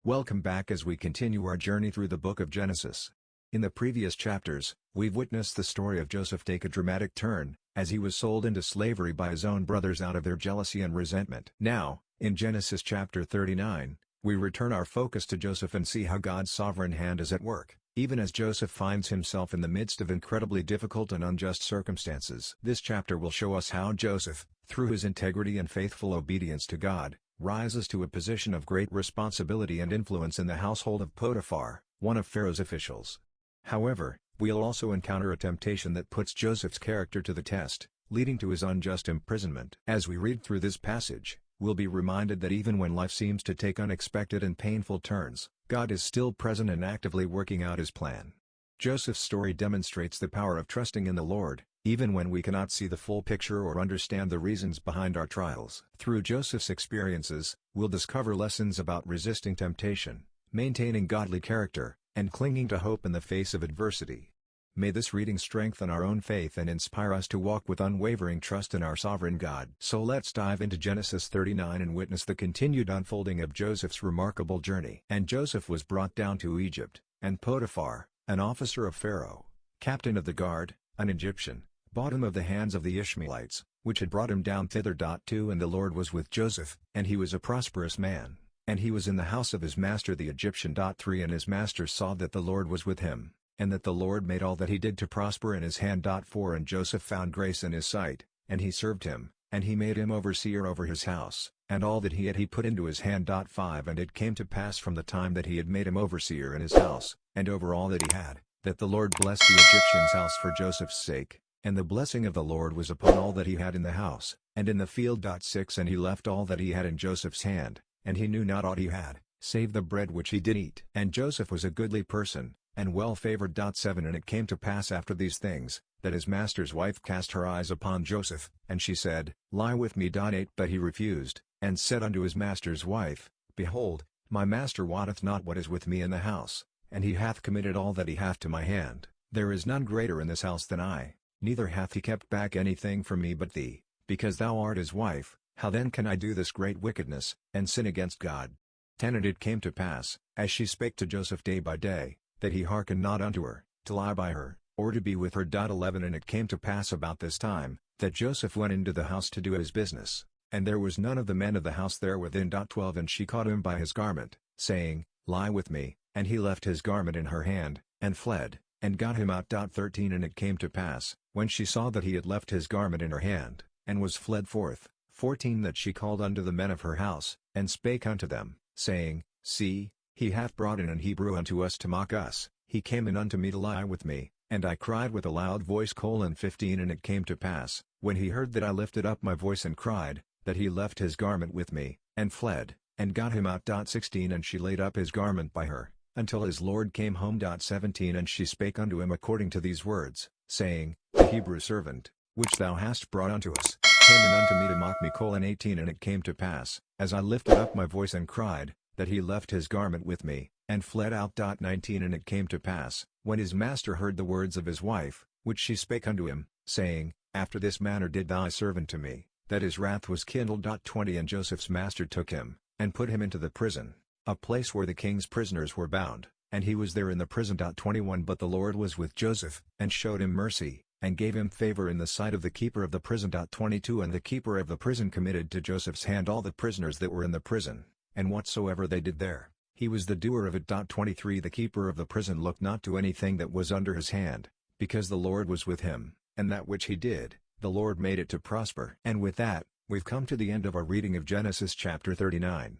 Welcome back as we continue our journey through the book of Genesis. In the previous chapters, we've witnessed the story of Joseph take a dramatic turn, as he was sold into slavery by his own brothers out of their jealousy and resentment. Now, in Genesis chapter 39, we return our focus to Joseph and see how God's sovereign hand is at work, even as Joseph finds himself in the midst of incredibly difficult and unjust circumstances. This chapter will show us how Joseph, through his integrity and faithful obedience to God, rises to a position of great responsibility and influence in the household of Potiphar, one of Pharaoh's officials. However, we'll also encounter a temptation that puts Joseph's character to the test, leading to his unjust imprisonment. As we read through this passage, we'll be reminded that even when life seems to take unexpected and painful turns, God is still present and actively working out his plan. Joseph's story demonstrates the power of trusting in the Lord, even when we cannot see the full picture or understand the reasons behind our trials. Through Joseph's experiences, we'll discover lessons about resisting temptation, maintaining godly character, and clinging to hope in the face of adversity. May this reading strengthen our own faith and inspire us to walk with unwavering trust in our sovereign God. So let's dive into Genesis 39 and witness the continued unfolding of Joseph's remarkable journey. And Joseph was brought down to Egypt, and Potiphar, an officer of Pharaoh, captain of the guard, an Egyptian, bought him of the hands of the Ishmaelites, which had brought him down thither. 2 And the Lord was with Joseph, and he was a prosperous man, and he was in the house of his master the Egyptian. 3 And his master saw that the Lord was with him, and that the Lord made all that he did to prosper in his hand. 4 And Joseph found grace in his sight, and he served him, and he made him overseer over his house, and all that he had he put into his hand. 5 And it came to pass from the time that he had made him overseer in his house, and over all that he had, that the Lord blessed the Egyptian's house for Joseph's sake. And the blessing of the Lord was upon all that he had in the house, and in the field. 6 And he left all that he had in Joseph's hand, and he knew not aught he had, save the bread which he did eat. And Joseph was a goodly person, and well-favored. 7 And it came to pass after these things, that his master's wife cast her eyes upon Joseph, and she said, Lie with me. 8 But he refused, and said unto his master's wife, Behold, my master wotteth not what is with me in the house, and he hath committed all that he hath to my hand. There is none greater in this house than I. Neither hath he kept back anything from me but thee, because thou art his wife. How then can I do this great wickedness, and sin against God? 10 And it came to pass, as she spake to Joseph day by day, that he hearkened not unto her, to lie by her, or to be with her. 11 And it came to pass about this time, that Joseph went into the house to do his business, and there was none of the men of the house there within. 12 And she caught him by his garment, saying, Lie with me, and he left his garment in her hand, and fled, and got him out. 13 And it came to pass, when she saw that he had left his garment in her hand, and was fled forth. 14 That she called unto the men of her house, and spake unto them, saying, See, he hath brought in an Hebrew unto us to mock us. He came in unto me to lie with me, and I cried with a loud voice. 15 And it came to pass, when he heard that I lifted up my voice and cried, that he left his garment with me, and fled, and got him out. 16 And she laid up his garment by her, until his lord came home. 17 And she spake unto him according to these words, saying, The Hebrew servant, which thou hast brought unto us, came in unto me to mock me. 18 And it came to pass, as I lifted up my voice and cried, that he left his garment with me, and fled out. 19 And it came to pass, when his master heard the words of his wife, which she spake unto him, saying, After this manner did thy servant to me, that his wrath was kindled. 20 And Joseph's master took him, and put him into the prison, a place where the king's prisoners were bound, and he was there in the prison. 21 But the Lord was with Joseph, and showed him mercy, and gave him favor in the sight of the keeper of the prison. 22 And the keeper of the prison committed to Joseph's hand all the prisoners that were in the prison, and whatsoever they did there, he was the doer of it. 23 The keeper of the prison looked not to anything that was under his hand, because the Lord was with him, and that which he did, the Lord made it to prosper. And with that, we've come to the end of our reading of Genesis chapter 39.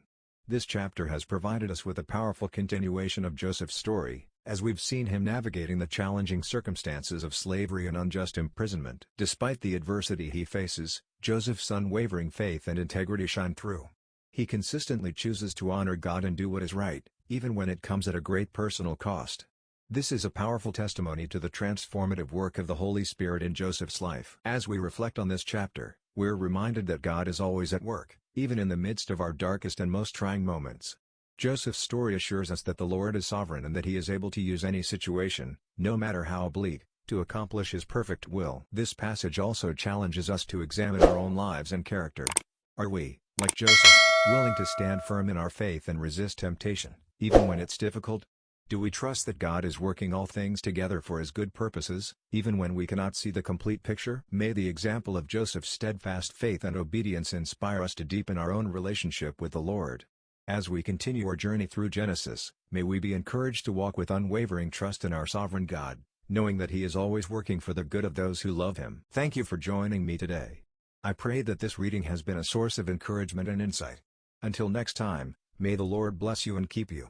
This chapter has provided us with a powerful continuation of Joseph's story, as we've seen him navigating the challenging circumstances of slavery and unjust imprisonment. Despite the adversity he faces, Joseph's unwavering faith and integrity shine through. He consistently chooses to honor God and do what is right, even when it comes at a great personal cost. This is a powerful testimony to the transformative work of the Holy Spirit in Joseph's life. As we reflect on this chapter, we're reminded that God is always at work, even in the midst of our darkest and most trying moments. Joseph's story assures us that the Lord is sovereign and that he is able to use any situation, no matter how bleak, to accomplish his perfect will. This passage also challenges us to examine our own lives and character. Are we, like Joseph, willing to stand firm in our faith and resist temptation, even when it's difficult? Do we trust that God is working all things together for His good purposes, even when we cannot see the complete picture? May the example of Joseph's steadfast faith and obedience inspire us to deepen our own relationship with the Lord. As we continue our journey through Genesis, may we be encouraged to walk with unwavering trust in our sovereign God, knowing that He is always working for the good of those who love Him. Thank you for joining me today. I pray that this reading has been a source of encouragement and insight. Until next time, may the Lord bless you and keep you.